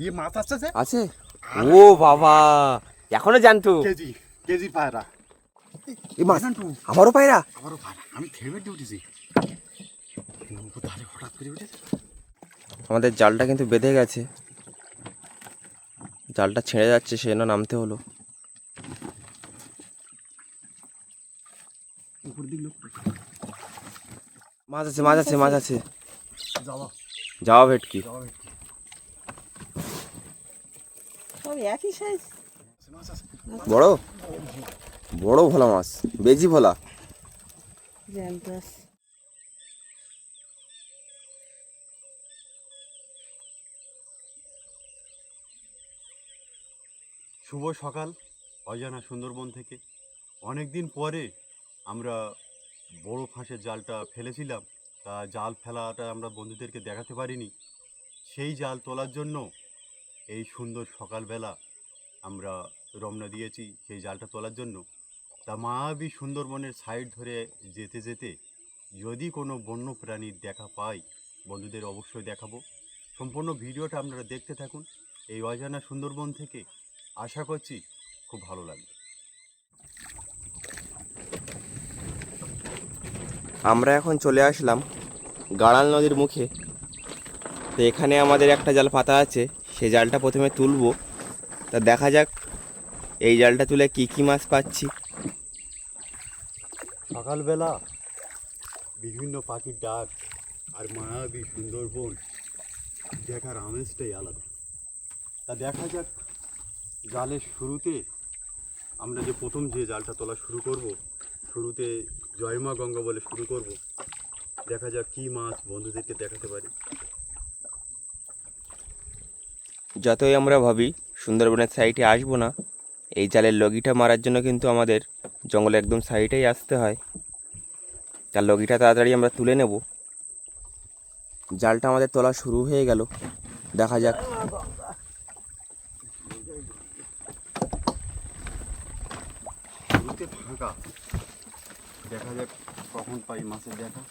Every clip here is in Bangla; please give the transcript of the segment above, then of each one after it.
ইয়ে মাছ আসছে আছে। ও বাবা, এখনো জানতো কেজি কেজি পায়রা। এই মাছ আমারও পায়রা। আমারও পায়রা, আমি থেমে দিয়ে উঠেছি, তাহলে হঠাৎ করে উঠেছে। আমাদের জালটা কিন্তু বেঁধে গেছে, জালটা ছেড়ে যাচ্ছে, সেজন্য নামতে হলো। উপর দিক লোক মাছ আছে, মাছ আছে, মাছ আছে। যাওয়া যাওয়া ভেটকি। যাওয়া ভেটকি। সব একই সাইজ। মাছ আছে, বড় বড় ভোলা মাছ, বেজি ভোলা। জ্যান্ত আছে। শুভ সকাল অজানা সুন্দরবন থেকে। অনেক দিন পরে আমরা বড় ফাঁসের জালটা ফেলেছিলাম, তা জাল ফেলাটা আমরা বন্ধুদেরকে দেখাতে পারিনি। সেই জাল তোলার জন্য এই সুন্দর সকালবেলা আমরা রওনা দিয়েছি সেই জালটা তোলার জন্য। তা মায়াবী সুন্দরবনের সাইড ধরে যেতে যেতে যদি কোনো বন্য প্রাণীর দেখা পাই বন্ধুদের অবশ্যই দেখাবো। সম্পূর্ণ ভিডিওটা আপনারা দেখতে থাকুন এই অজানা সুন্দরবন থেকে। আশা করছি খুব ভালো লাগবে। আমরা এখন চলে আসলাম গাড়াল নদীর মুখে। তো এখানে আমাদের একটা জাল পাতা আছে, সেই জালটা প্রথমে তুলবো। তা দেখা যাক এই জালটা তুলে কি কি মাছ পাচ্ছি। সকালবেলা বিভিন্ন পাখির ডাক আর মায়াবী সুন্দরবন দেখার আমেজটাই আলাদা। তা দেখা যাক জালের শুরুতে আমরা যে প্রথম যে জালটা তোলা শুরু করব, শুরুতে জয় মা গঙ্গা বলে শুরু করব। দেখা যাক কী মাছ বন্ধুদেরকে দেখাতে পারি। যতই আমরা ভাবি সুন্দরবনের সাইডে আসবো না, এই জালের লগিটা মারার জন্য কিন্তু আমাদের জঙ্গলের একদম সাইডেই আসতে হয়। তার লগিটা তাড়াতাড়ি আমরা তুলে নেব। জালটা আমাদের তোলা শুরু হয়ে গেল, দেখা যাক। শুরুতে ফাঁকা, দেখা যাক কখন পাই মাছের দেখা।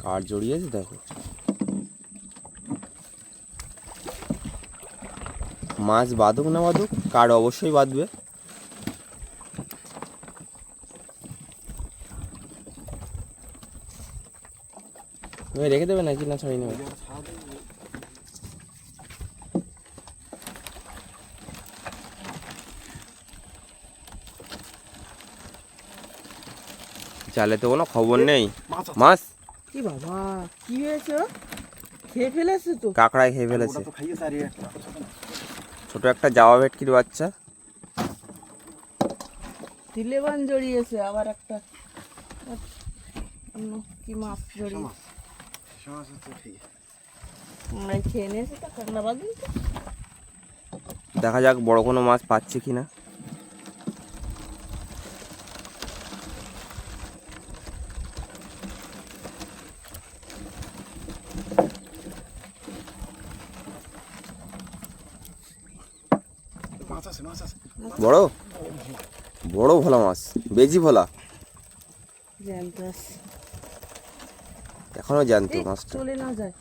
কাঠ জড়িয়েছে দেখো। মাছ বাঁধুক না বাঁধুক, কাঠ অবশ্যই বাঁধবে। তুমি রেখে দেবে নাকি না ছড়িয়ে নেবে? জালে তো কোনো খবর নেই। মাছ কি বাবা, কি হয়েছে? খেয়ে ফেলেছে তো। কাঁকড়ায় খেয়ে ফেলেছে। ছোট একটা জাওয়া ভেটকির বাচ্চা। তিলেবান জড়িয়েছে, আবার একটা অন্য কি মাছ জড়িয়েছে। আমরা খেয়ে নিয়েছি তো, কাঁকড়া বাদ দিন তো। দেখা যাক বড় কোনো মাছ পাচ্ছি কিনা। বড় বড় ভোলা মাছ, বেজি ভোলা। জ্যান্ত আছে। এখনো জানতো এই, মাছটা। চলে না যায়।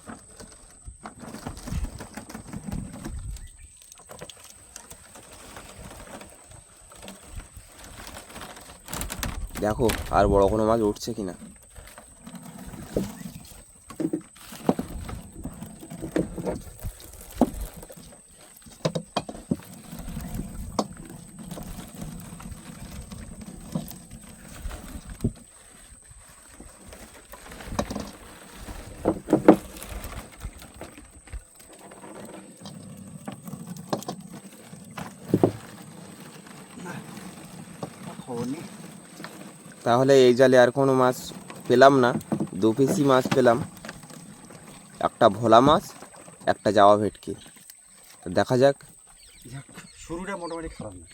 দেখো আর বড় কোনো মাছ উঠছে কিনা। তাহলে এই জালে আর কোনো মাছ পেলাম না, দু পিসই মাছ পেলাম। একটা ভোলা মাছ, একটা জাওয়া ভেটকি। দেখা যাক। শুরুটা মোটামুটি খারাপ না।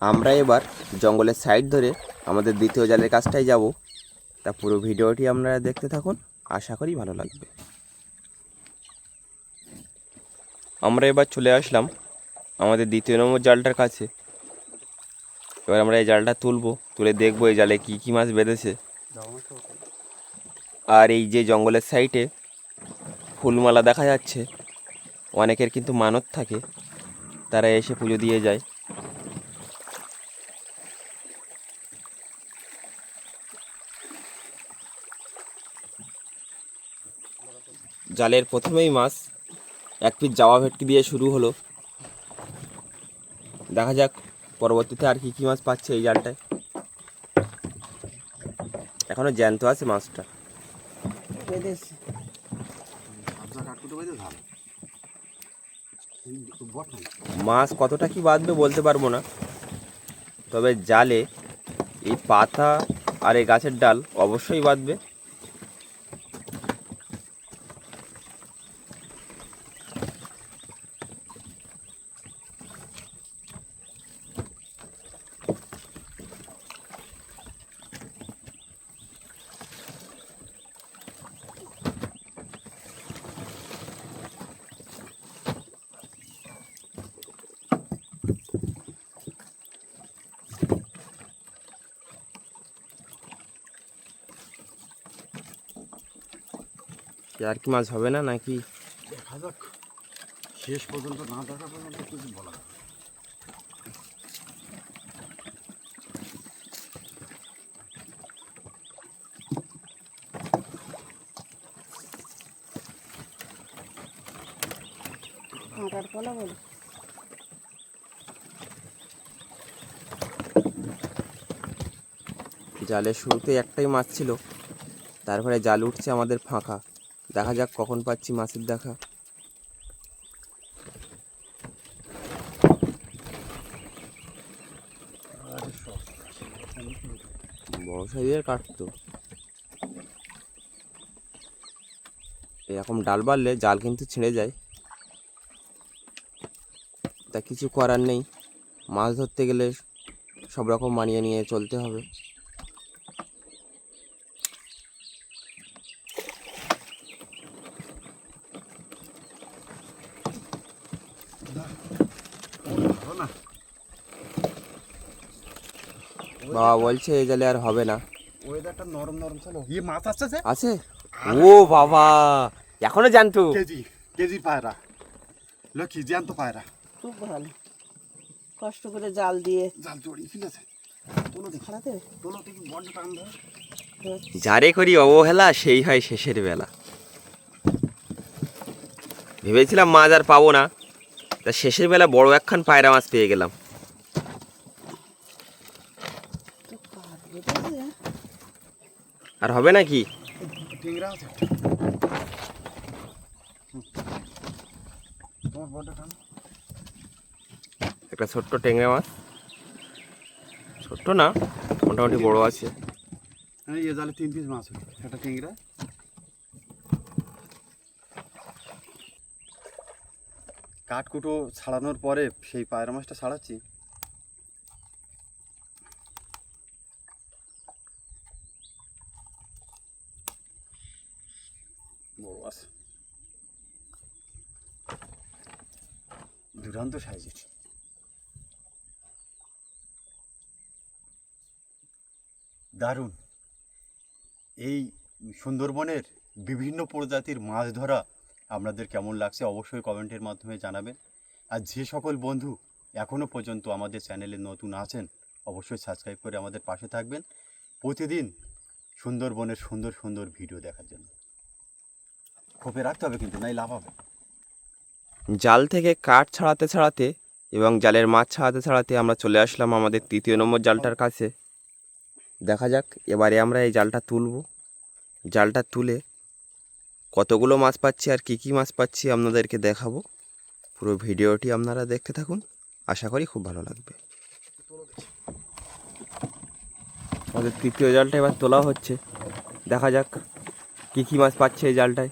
আমরা এবার জঙ্গলের সাইড ধরে আমাদের দ্বিতীয় জালের কাছটায় যাব। তা পুরো ভিডিওটি আপনারা দেখতে থাকুন, আশা করি ভালো লাগবে। আমরা এবার চলে আসলাম আমাদের দ্বিতীয় নম্বর জালটার কাছে। এবার আমরা এই জালটা তুলে দেখবো এই জালে কী কী মাছ বেঁধেছে। আর এই যে জঙ্গলের সাইডে ফুলমালা দেখা যাচ্ছে, অনেকের কিন্তু মানত থাকে, তারা এসে পুজো দিয়ে যায়। জালের প্রথমেই মাছ এক পিস জাওয়া ভেটকি দিয়ে শুরু হলো। দেখা যাক পরবর্তীতে আর কি কি মাছ পাচ্ছে এই জালটায়। এখনো জ্যান্ত আছে মাছটা। বেঁধেছে। মাছ কতটা কি বাঁধবে বলতে পারবো না, তবে জালে এই পাতা আর এই গাছের ডাল অবশ্যই বাঁধবে। আর কি মাছ হবে না নাকি? দেখা যাক, শেষ পর্যন্ত না দেখা পর্যন্ত কিছু বলা যাবে না। কাঁটার কলা বলে। জালের শুরুতে একটাই মাছ ছিল, তারপরে জাল উঠছে আমাদের ফাঁকা। দেখা যাক কখন পাচ্ছি মাছের দেখা। বড় সাইজের কাটতো। এরকম ডাল বাড়লে জাল কিন্তু ছিঁড়ে যায়, তা কিছু করার নেই। মাছ ধরতে গেলে সব রকম মানিয়ে নিয়ে চলতে হবে। বাবা বলছে এই জালে আর হবে না। ওয়েদারটা নরম নরম ছিল, মাছ আসছে যে আছে। ও বাবা, এখনো জানতো। কেজি কেজি পায়রা, লক্ষ্মী জ্যান্ত পায়রা। খুব ভালো, কষ্ট করে জাল দিয়ে জাল জড়িয়ে ফেলেছে। খাড়াতে তোলো দেখি বড্ড টান ধরে। যারে করি অবহেলা সেই হয় শেষের বেলা। ভেবেছিলাম মাছ আর পাবো না, তা শেষের বেলা বড় একখান পায়রা মাছ পেয়ে গেলাম। আর হবে নাকি? টেংরা আছে তোমার বড্ড টান। একটা ছোট্ট ট্যাংরা মাছ, ছোট্ট না মোটামুটি বড় আছে। এই জালে 3 পিস মাছ হলো, একটা টেংরা। কাঠকুটো ছাড়ানোর পরে সেই পায়রা মাছটা ছাড়াচ্ছি। বড় আছে, দুর্দান্ত সাইজের। দারুণ। এই সুন্দরবনের বিভিন্ন প্রজাতির মাছ ধরা আপনাদের কেমন লাগছে অবশ্যই কমেন্টের মাধ্যমে জানাবেন। আর যে সকল বন্ধু এখনও পর্যন্ত আমাদের চ্যানেলে নতুন আছেন অবশ্যই সাবস্ক্রাইব করে আমাদের পাশে থাকবেন প্রতিদিন সুন্দরবনের সুন্দর সুন্দর ভিডিও দেখার জন্য। খোপে রাখতে হবে কিন্তু, নাই লাভ হবে। জাল থেকে কাঠ ছাড়াতে ছাড়াতে এবং জালের মাছ ছাড়াতে আমরা চলে আসলাম আমাদের 3য় নম্বর জালটার কাছে। দেখা যাক এবারে আমরা এই জালটা তুলব। জালটা তুলে কতগুলো মাছ পাচ্ছি আর কি কি মাছ পাচ্ছি আপনাদেরকে দেখাবো। পুরো ভিডিওটি আপনারা দেখতে থাকুন, আশা করি খুব ভালো লাগবে। আমাদের 3য় জালটা এবার তোলা হচ্ছে, দেখা যাক কি কি মাছ পাচ্ছে এই জালটায়।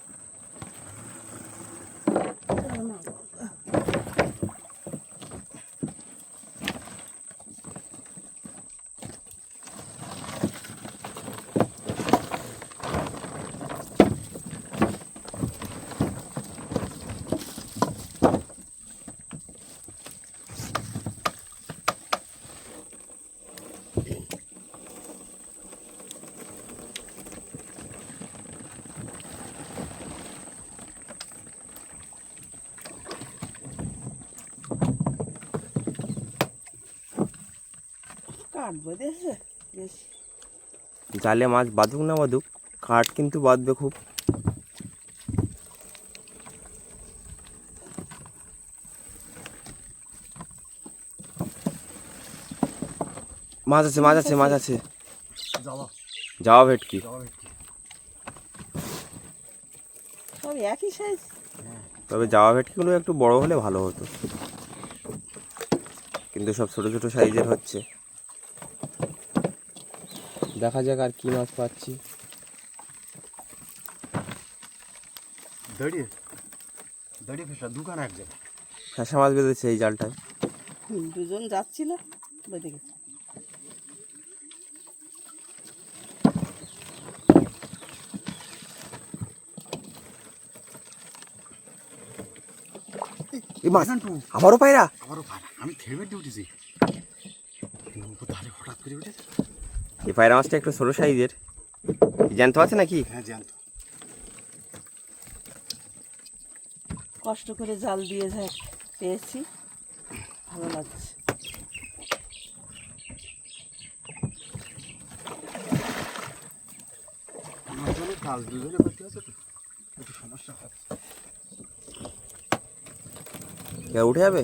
কাঠ বেঁধেছে বেশি। জালে মাছ বাঁধুক না বাঁধুক, কাঠ কিন্তু বাঁধবে খুব। মাছ আছে, মাছ আছে, মাছ আছে। যাওয়া যাওয়া ভেটকি। যাওয়া ভেটকি। সব একই সাইজ। তবে যাওয়া ভেটকিগুলো একটু বড় হলে ভালো হতো, কিন্তু সব ছোট ছোট সাইজের হচ্ছে। দেখা যাক আর কি মাছ পাচ্ছি। দাঁড়িয়ে দাঁড়িয়ে ফেসা দোকান এক জায়গায়। ফ্যাসা মাছ বেঁধেছে এই জালটায়। দুজন যাচ্ছিল বেঁধে গেছে। এই মাছ আবারও পায়রা। আমারও ভাড়া, আমি থেমে উঠেছি, ধারে হঠাৎ করে উঠেছে। এই পায়রা মাছটা একটু ছোট সাইজের, জ্যান্ত আছে নাকি? হ্যাঁ জ্যান্ত। কষ্ট করে জাল দিয়ে যায় পেয়েছি, ভালো লাগছে। আমার জন্য কাজ দুজনে করতে আছে তো একটু সমস্যা হয়। কেউ উঠে যাবে?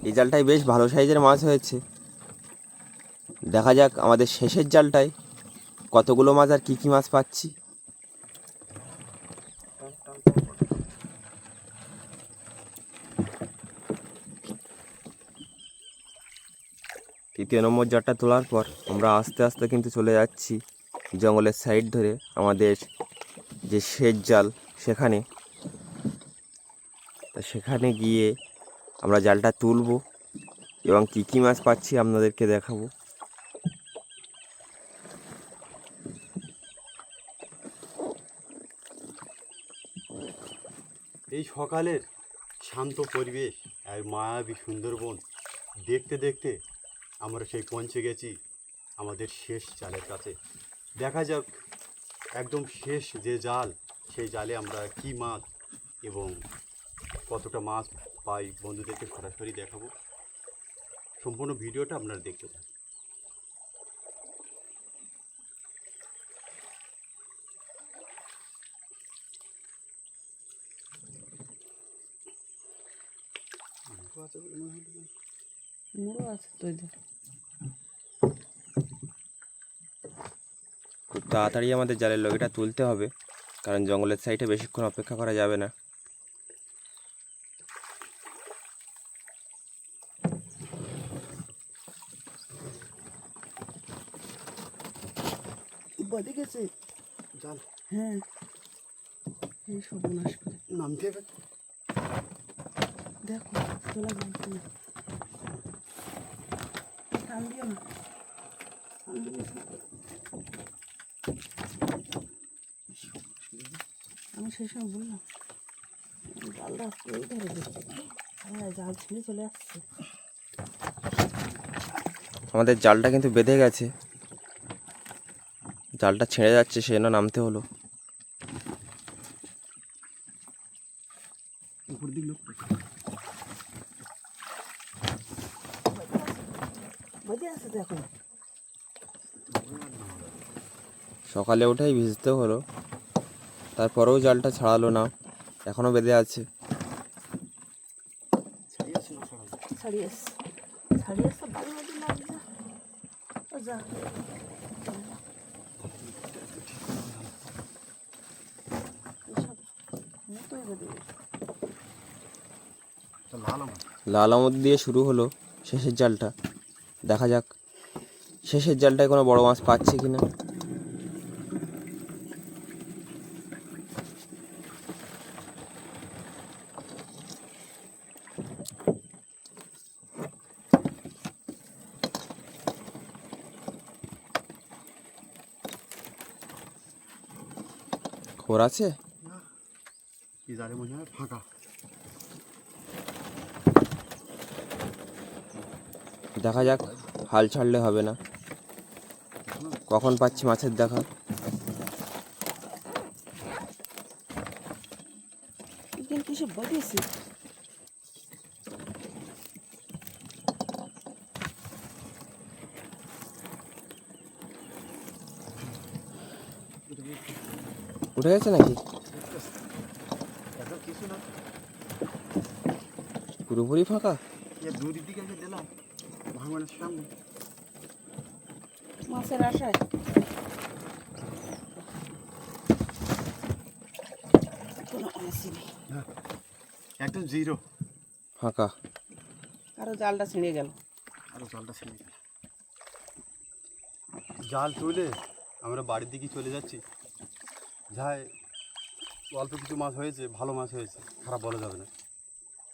এই জালটায় বেশ ভালো সাইজের মাছ হয়েছে। দেখা যাক আমাদের শেষের জালটায় কতগুলো মাছ আর কি কি মাছ পাচ্ছি। তৃতীয় নম্বর জালটা তোলার পর আমরা আস্তে আস্তে কিন্তু চলে যাচ্ছি জঙ্গলের সাইড ধরে আমাদের যে শেষ জাল সেখানে। তা সেখানে গিয়ে আমরা জালটা তুলবো এবং কী কী মাছ পাচ্ছি আপনাদেরকে দেখাবো। এই সকালের শান্ত পরিবেশ আর মায়াবী সুন্দরবন দেখতে দেখতে আমরা সেই পৌঁছে গেছি আমাদের শেষ জালের কাছে। দেখা যাক একদম শেষ যে জাল, সেই জালে আমরা কি মাছ এবং কতটা মাছ পাই বন্ধুদেরকে সরাসরি দেখাবো। সম্পূর্ণ ভিডিওটা আপনারা দেখতে থাকুন। মুড়ো আছে তো এদের। খুব তাড়াতাড়ি আমাদের জালের লগিটা তুলতে হবে, কারণ জঙ্গলের সাইডে বেশিক্ষণ অপেক্ষা করা যাবে না। বেঁধে গেছে জাল হ্যাঁ, এই সর্বনাশ করে নামতে হবে। দেখো তোলা যাচ্ছে না। টান দিও না, টান দিও না। আমি সেই সময় বললাম জালটা এই ধরে দিচ্ছে। হ্যাঁ, জাল ছিঁড়ে চলে আসছে। আমাদের জালটা কিন্তু বেঁধে গেছে, জালটা ছেড়ে যাচ্ছে, সেজন্য নামতে হলো। উপর দিক লোক বেঁধে আছে দেখো। সকালে উঠেই ভিজতে হলো, তারপরেও জালটা ছাড়ালো না, এখনও বেঁধে আছে। ছাড়িয়ে এসছে, ছাড়িয়ে এসছে, বাড়ি বাড়ি লাগবে যা। ও যা, এসব মতোই বেঁধে গেছে। লাল আমার লাল আমুদ দিয়ে শুরু হলো শেষের জালটা। দেখা যাক শেষের জালটায় কোনো বড় মাছ পাচ্ছে কিনা। খোর আছে? এই জালে মনে হয় ফাঁকা। দেখা যাক, হাল ছাড়লে হবে না। কখন পাচ্ছি মাছের দেখা। এখানে কিসব বেঁধেছে? উঠে গেছে নাকি? এত কিছু না, পুরোপুরি ফাঁকা। দূর দিকে এসে দিলাম ভাঙনের সামনে। মাছের আশায় কোনো মাছই নেই। একদম জিরো ফাঁকা। আরও জালটা ছিঁড়ে গেল। আরও জালটা ছিঁড়ে গেল। জাল তুলে আমরা বাড়ির দিকে চলে যাচ্ছি। যাই অল্প কিছু মাছ হয়েছে, ভালো মাছ হয়েছে, খারাপ বলা যাবে না।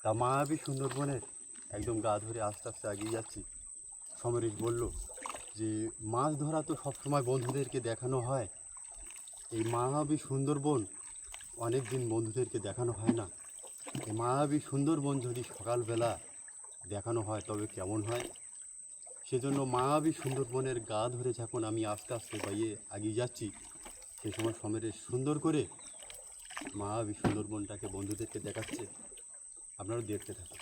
তা মায়াবী সুন্দরবনের একদম গা ধরে আস্তে আস্তে এগিয়ে যাচ্ছি। সমরেশ বলল যে মাছ ধরা তো সবসময় বন্ধুদেরকে দেখানো হয়, এই মায়াবী সুন্দরবন অনেক দিন বন্ধুদেরকে দেখানো হয় না। এই মায়াবী সুন্দরবন যদি সকালবেলা দেখানো হয় তবে কেমন হয়। সেজন্য মায়াবী সুন্দরবনের গা ধরে যখন আমি আস্তে আস্তে বাইয়ে এগিয়ে যাচ্ছি, সেই সময় সমরেশ সুন্দর করে মায়াবী সুন্দরবনটাকে বন্ধুদেরকে দেখাচ্ছে। আপনারা দেখতে থাকুন।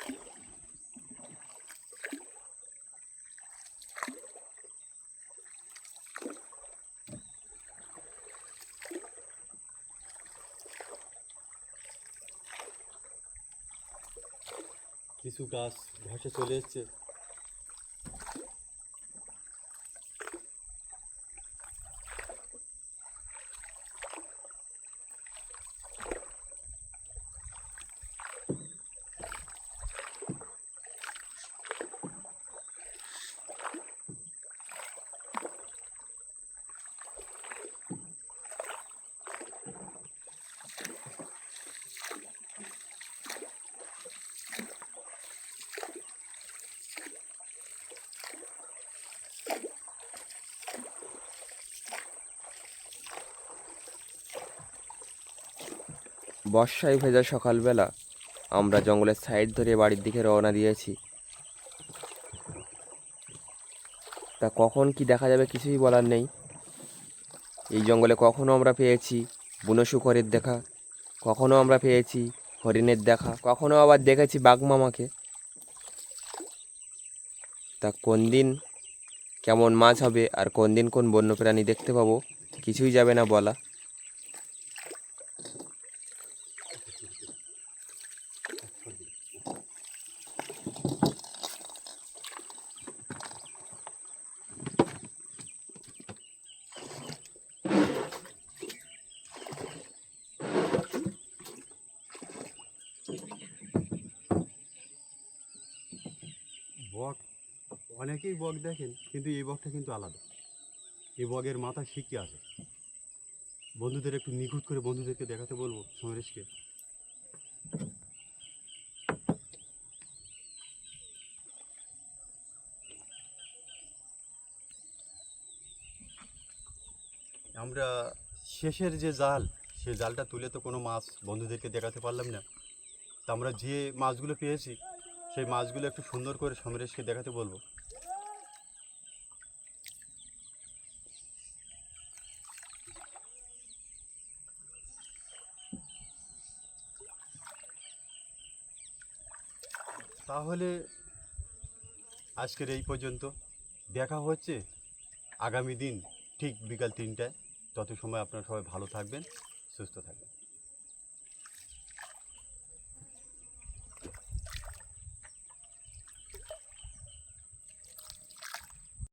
কিছু গাছ ধসে চলে এসছে। বর্ষায় ভেজা সকালবেলা আমরা জঙ্গলের সাইড ধরে বাড়ির দিকে রওনা দিয়েছি। তা কখন কি দেখা যাবে কিছুই বলার নেই। এই জঙ্গলে কখনো আমরা পেয়েছি বুনো শুকরের দেখা, কখনো আমরা পেয়েছি হরিণের দেখা, কখনো আবার দেখেছি বাঘ মামাকে। তা কোন দিন কেমন মাছ হবে আর কোন দিন কোন বন্যপ্রাণী দেখতে পাবো কিছুই যাবে না বলা। বক, অনেকেই বক দেখেন, কিন্তু এই বকটা কিন্তু আলাদা। এই বকের মাথায় শিখতে আছে। বন্ধুদের একটু নিখুঁত করে বন্ধুদেরকে দেখাতে বলবো সমরেশকে। আমরা শেষের যে জাল, সে জালটা তুলে তো কোনো মাছ বন্ধুদেরকে দেখাতে পারলাম না। তা আমরা যে মাছগুলো পেয়েছি সেই মাছগুলো একটু সুন্দর করে সমরেশকে দেখাতে বলবো। তাহলে আজকের এই পর্যন্ত। দেখা হচ্ছে আগামী দিন ঠিক বিকাল 3টায়। তত সময় আপনারা সবাই ভালো থাকবেন, সুস্থ থাকবেন।